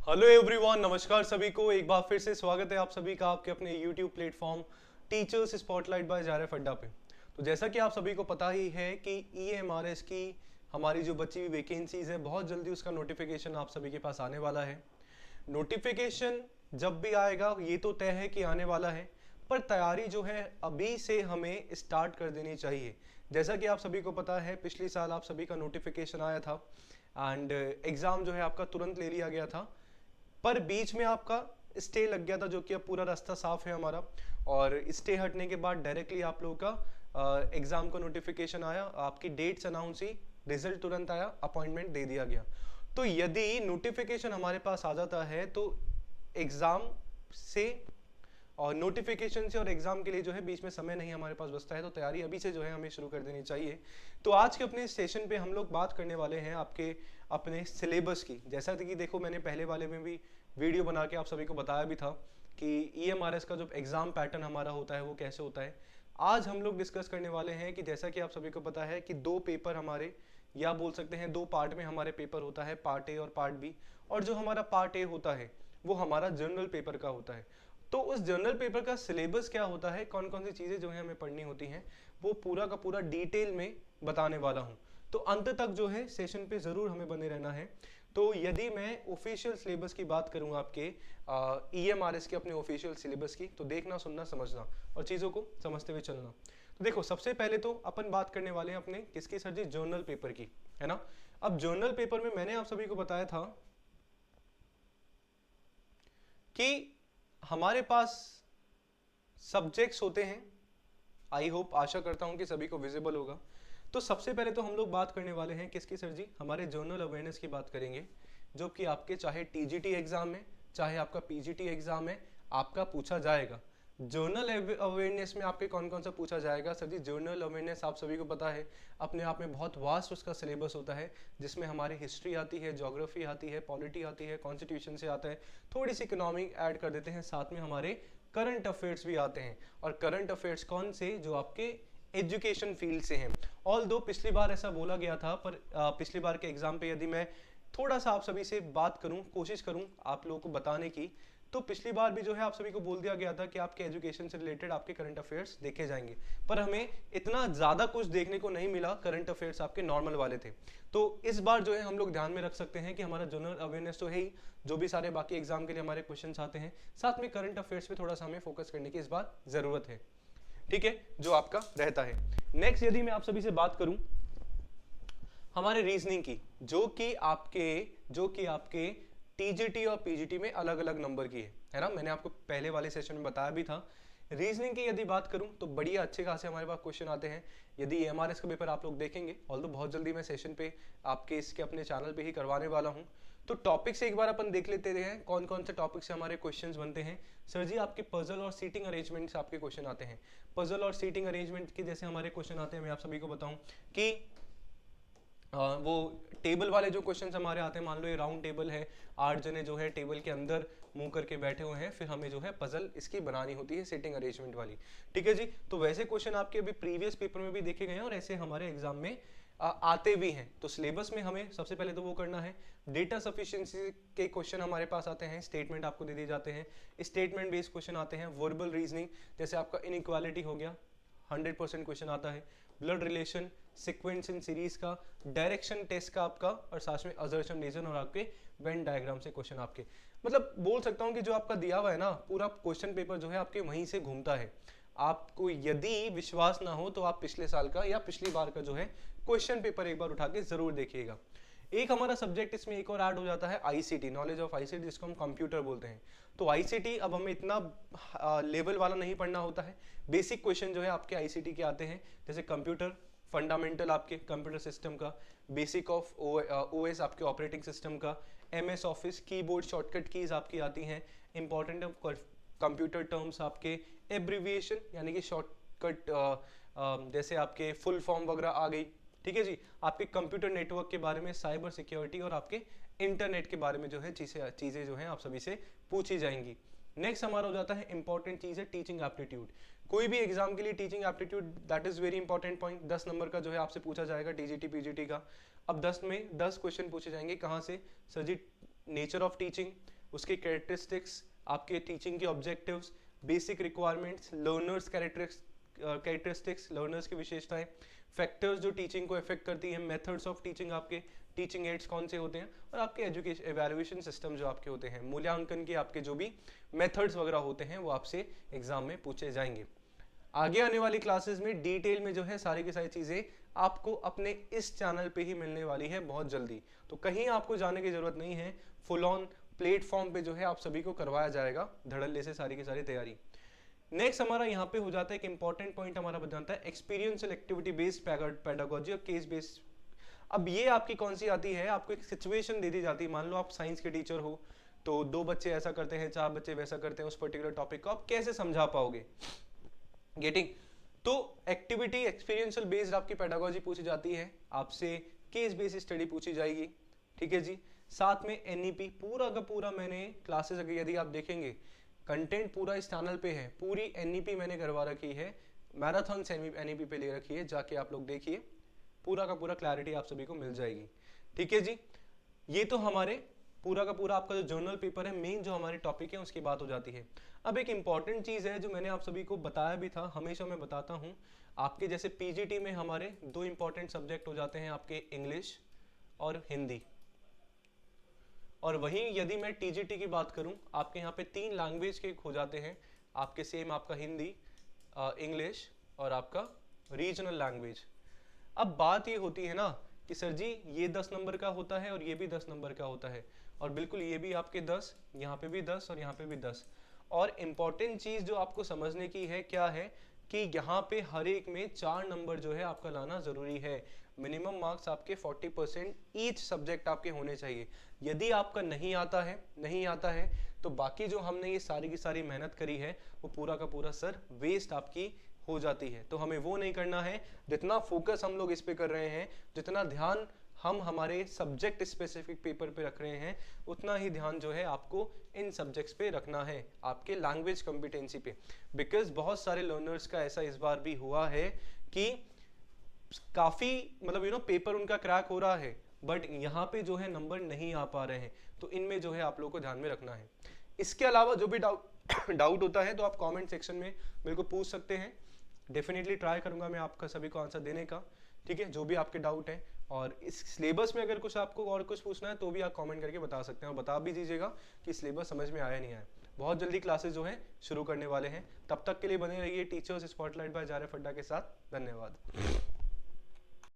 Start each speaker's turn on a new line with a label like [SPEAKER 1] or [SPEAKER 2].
[SPEAKER 1] Hello everyone, नमस्कार सभी को। एक बार फिर से स्वागत है आप सभी का आपके अपने YouTube platform teachers spotlight by जारफ अड्डा पे। तो जैसा कि आप सभी को पता ही है कि ईएमआरएस की हमारी जो बची हुई वैकेंसीज है, बहुत जल्दी उसका नोटिफिकेशन आप सभी के पास आने वाला है। नोटिफिकेशन जब भी आएगा ये तो तय है कि आने वाला है, पर तैयारी जो है अभी से हमें स्टार्ट कर देनी चाहिए। जैसा कि आप सभी को पता है, पिछले साल आप सभी का नोटिफिकेशन आया था एंड एग्ज़ाम जो है आपका तुरंत ले लिया गया था, पर बीच में आपका स्टे लग गया था, जो कि अब पूरा रास्ता साफ है हमारा। और स्टे हटने के बाद डायरेक्टली आप लोगों का एग्जाम का नोटिफिकेशन आया, आपकी डेट्स अनाउंस हुई, रिजल्ट तुरंत आया, अपॉइंटमेंट दे दिया गया। तो यदि नोटिफिकेशन हमारे पास आ जाता है तो एग्जाम से और नोटिफिकेशन से और एग्जाम के लिए जो है बीच में समय नहीं हमारे पास बचता है, तो तैयारी अभी से जो है हमें शुरू कर देनी चाहिए। तो आज के अपने सेशन पे हम लोग बात करने वाले हैं आपके अपने सिलेबस की। जैसा कि देखो, मैंने पहले वाले में भी वीडियो बना के आप सभी को बताया भी था कि ईएमआरएस का जो एग्जाम पैटर्न हमारा होता है वो कैसे होता है। आज हम लोग डिस्कस करने वाले हैं कि जैसा कि आप सभी को पता है कि दो पेपर हमारे, या बोल सकते हैं दो पार्ट में हमारे पेपर होता है, पार्ट ए और पार्ट बी। और जो हमारा पार्ट ए होता है वो हमारा जनरल पेपर का होता है। तो उस जर्नल पेपर का सिलेबस क्या होता है, कौन कौन सी चीज़ें जो है हमें पढ़नी होती हैं, वो पूरा का पूरा डिटेल में बताने वाला हूँ। तो अंत तक जो है सेशन पे ज़रूर हमें बने रहना है। तो यदि मैं ऑफिशियल सिलेबस की बात करूँ आपके ईएमआरएस के अपने ऑफिशियल सिलेबस की, तो देखना, सुनना, समझना और चीज़ों को समझते हुए चलना। तो देखो, सबसे पहले तो अपन बात करने वाले हैं अपने किसकी सर जी, जर्नल पेपर की, है ना। अब जर्नल पेपर में मैंने आप सभी को बताया था कि हमारे पास सब्जेक्ट्स होते हैं। आई होप, आशा करता हूं कि सभी को विजिबल होगा। तो सबसे पहले तो हम लोग बात करने वाले हैं किसकी सर जी, हमारे जर्नल अवेयरनेस की बात करेंगे, जो कि आपके चाहे टीजीटी एग्जाम में चाहे आपका पीजीटी एग्जाम में आपका पूछा जाएगा। जर्नल अवेयरनेस में आपके कौन कौन सा पूछा जाएगा सर जी। जर्नल अवेयरनेस आप सभी को पता है अपने आप में बहुत वास्ट उसका सिलेबस होता है, जिसमें हमारी हिस्ट्री आती है, ज्योग्राफी आती है, पॉलिटी आती है, कॉन्स्टिट्यूशन से आता है, थोड़ी सी इकोनॉमिक ऐड कर देते हैं, साथ में हमारे करंट अफेयर्स भी आते हैं। और करंट अफेयर्स कौन से, जो आपके एजुकेशन फील्ड से हैं। ऑल दो पिछली बार ऐसा बोला गया था, पर पिछली बार के एग्जाम पे यदि मैं थोड़ा सा आप सभी से बात करूं, कोशिश करूं आप लोगों को बताने की, तो पिछली बार भी जो है आप सभी को बोल दिया गया था कि आपके एजुकेशन से रिलेटेड आपके करंट अफेयर्स देखे जाएंगे, पर हमें इतना ज़्यादा कुछ देखने को नहीं मिला। करंट अफेयर्स आपके नॉर्मल वाले थे। तो इस बार जो है हम लोग ध्यान में रख सकते हैं कि हमारा जनरल अवेयरनेस तो है ही, जो भी सारे बाकी एग्जाम के लिए हमारे क्वेश्चन आते हैं, साथ में करंट अफेयर्स पे थोड़ा सा हमें फोकस करने की इस बार ज़रूरत है। ठीक है, जो आपका रहता है। नेक्स्ट यदि मैं आप सभी से बात करूं हमारे रीजनिंग की, जो कि आपके टीजीटी और पीजीटी में अलग अलग नंबर की है ना। मैंने आपको पहले वाले सेशन में बताया भी था। रीजनिंग की यदि बात करूं तो बढ़िया अच्छे खासे हमारे पास क्वेश्चन आते हैं। यदि एमआरएस का पेपर आप लोग देखेंगे, ऑल तो बहुत जल्दी मैं सेशन पे आपके इसके अपने चैनल पे ही करवाने वाला हूं। तो टॉपिक से एक बार अपन देख लेते हैं कौन कौन से टॉपिक से हमारे क्वेश्चंस बनते हैं। सर जी, आपके पजल और सीटिंग अरेंजमेंट से आपके क्वेश्चन आते हैं। पजल और सीटिंग अरेंजमेंट के जैसे हमारे क्वेश्चन आते हैं, मैं आप सभी को बताऊं कि वो टेबल वाले जो क्वेश्चंस हमारे आते हैं, मान लो ये राउंड टेबल है, 8 जने जो है टेबल के अंदर मुंह करके बैठे हुए हैं, फिर हमें जो है पजल इसकी बनानी होती है सीटिंग अरेंजमेंट वाली। ठीक है जी। तो वैसे क्वेश्चन आपके अभी प्रीवियस पेपर में भी देखे गए हैं और ऐसे हमारे एग्जाम में आते भी हैं। तो सिलेबस में हमें सबसे पहले तो वो करना है, डेटा सफिशिएंसी के क्वेश्चन हमारे पास आते हैं, स्टेटमेंट आपको दे दिए जाते हैं, स्टेटमेंट बेस्ड क्वेश्चन आते हैं, वर्बल रीजनिंग जैसे आपका इनइक्वालिटी हो गया, 100% क्वेश्चन आता है, blood relation, sequence in series का, डायरेक्शन टेस्ट का आपका, और साथ में असर्शन रीजन और आपके वेन डायग्राम से क्वेश्चन आपके, मतलब बोल सकता हूं कि जो आपका दिया हुआ है ना पूरा क्वेश्चन पेपर जो है आपके वहीं से घूमता है। आपको यदि विश्वास ना हो तो आप पिछले साल का या पिछली बार का जो है क्वेश्चन पेपर एक बार उठा के जरूर देखिएगा। एक हमारा सब्जेक्ट इसमें एक और ऐड हो जाता है, आईसीटी, नॉलेज ऑफ आईसीटी, जिसको हम कंप्यूटर बोलते हैं। तो आईसीटी अब हमें इतना लेवल वाला नहीं पढ़ना होता है। बेसिक क्वेश्चन जो है आपके आईसीटी के आते हैं, जैसे कंप्यूटर फंडामेंटल आपके कंप्यूटर सिस्टम का, बेसिक ऑफ ओएस आपके ऑपरेटिंग सिस्टम का, MS office, keyboard shortcut keys आपकी आती हैं, इंपॉर्टेंट ऑफ कंप्यूटर टर्म्स आपके, एब्रीविएशन यानी कि शॉर्टकट जैसे आपके फुल फॉर्म वगैरह आ गई। ठीक है जी। आपके कंप्यूटर नेटवर्क के बारे में, साइबर सिक्योरिटी और आपके इंटरनेट के बारे में जो है चीजें जो है आप सभी से पूछी जाएंगी। नेक्स्ट हमारा हो जाता है इंपॉर्टेंट चीज है टीचिंग एप्टीट्यूड। कोई भी एग्जाम के लिए teaching aptitude that is very important point, 10 number का जो है आपसे पूछा जाएगा टीजीटी पीजीटी का। अब 10 में 10 क्वेश्चन पूछे जाएंगे, कहाँ से sir ji, nature of teaching, उसके कैरेक्टरिस्टिक्स, आपके टीचिंग के objectives, basic requirements, learners characteristics, learners की विशेषताएं, फैक्टर्स जो टीचिंग को इफेक्ट करती हैं, मेथड्स ऑफ टीचिंग, आपके टीचिंग एड्स कौन से होते हैं, और आपके एजुकेशन एवेल्युएशन सिस्टम जो आपके होते हैं, मूल्यांकन के आपके जो भी मेथड्स वगैरह होते हैं वो आपसे एग्जाम में पूछे जाएंगे। आगे आने वाली क्लासेस में डिटेल में जो है सारी की सारी चीजें आपको अपने इस चैनल पे ही मिलने वाली है बहुत जल्दी, तो कहीं आपको जाने की जरूरत नहीं है, फुल ऑन प्लेटफॉर्म पे जो है आप सभी को करवाया जाएगा धड़ल्ले से सारी की सारी तैयारी। नेक्स्ट हमारा यहाँ पे हो जाता है एक इंपॉर्टेंट पॉइंट हमारा बन जाता है एक्सपीरियंशियल एक्टिविटी बेस्ड पेडागोजी और केस बेस्ड। अब ये आपकी कौन सी आती है, आपको एक सिचुएशन दे दी जाती है, मान लो आप साइंस के टीचर हो, तो 2 बच्चे ऐसा करते हैं, 4 बच्चे वैसा करते हैं, उस पर्टिकुलर टॉपिक को आप कैसे समझा पाओगे, गेटिंग। तो एक्टिविटी एक्सपीरियंशियल बेस्ड आपकी पेडागोजी पूछी जाती है, आपसे केस बेस्ड स्टडी पूछी जाएगी, ठीक है जी। साथ में एनईपी पूरा का पूरा मैंने क्लासेस अगर यदि आप देखेंगे कंटेंट पूरा इस चैनल पे है, पूरी एनईपी मैंने करवा रखी है, मैराथन एनईपी पे ले रखी है, जाके आप लोग देखिए, पूरा का पूरा क्लैरिटी आप सभी को मिल जाएगी, ठीक है जी। ये तो हमारे पूरा का पूरा आपका जो जर्नल पेपर है, मेन जो हमारे टॉपिक है उसकी बात हो जाती है। अब एक इंपॉर्टेंट चीज है जो मैंने आप सभी को बताया भी था, हमेशा मैं बताता हूँ, आपके जैसे पीजीटी में हमारे 2 इंपॉर्टेंट सब्जेक्ट हो जाते हैं आपके इंग्लिश और हिंदी, और वहीं यदि मैं टीजीटी की बात करूं आपके यहाँ पे 3 लैंग्वेज के हो जाते हैं आपके, सेम आपका हिंदी, इंग्लिश और आपका रीजनल लैंग्वेज। अब बात ये होती है ना कि सर जी ये 10 नंबर का होता है और ये भी 10 नंबर का होता है, और बिल्कुल ये भी आपके 10, यहाँ पे भी 10 और यहाँ पे भी 10। और इम्पॉर्टेंट चीज जो आपको समझने की है क्या है कि यहाँ पे हर एक में 4 नंबर जो है आपका लाना जरूरी है। मिनिमम मार्क्स आपके 40% ईच सब्जेक्ट आपके होने चाहिए। यदि आपका नहीं आता है तो बाकी जो हमने ये सारी की सारी मेहनत करी है वो पूरा का पूरा सर वेस्ट आपकी हो जाती है। तो हमें वो नहीं करना है, जितना फोकस हम लोग इस पे कर रहे हैं, जितना ध्यान हम हमारे सब्जेक्ट स्पेसिफिक पेपर पे रख रहे हैं, उतना ही ध्यान जो है आपको इन सब्जेक्ट्स पे रखना है, आपके लैंग्वेज कॉम्पिटेंसी पे। बिकॉज बहुत सारे लर्नर्स का ऐसा इस बार भी हुआ है कि काफी मतलब पेपर उनका क्रैक हो रहा है, बट यहाँ पे जो है नंबर नहीं आ पा रहे हैं, तो इनमें जो है आप लोगों को ध्यान में रखना है। इसके अलावा जो भी डाउट होता है तो आप कमेंट सेक्शन में मेरे को पूछ सकते हैं, डेफिनेटली ट्राई करूंगा मैं आपका सभी को आंसर देने का, ठीक है, जो भी आपके डाउट है। और इस सिलेबस में अगर कुछ आपको और कुछ पूछना है तो भी आप कमेंट करके बता सकते हैं, और बता भी दीजिएगा कि सिलेबस समझ में आया नहीं आया। बहुत जल्दी क्लासेस जो है शुरू करने वाले हैं, तब तक के लिए बने रहिए टीचर्स स्पॉटलाइट बाय जारे फड्डा के साथ। धन्यवाद।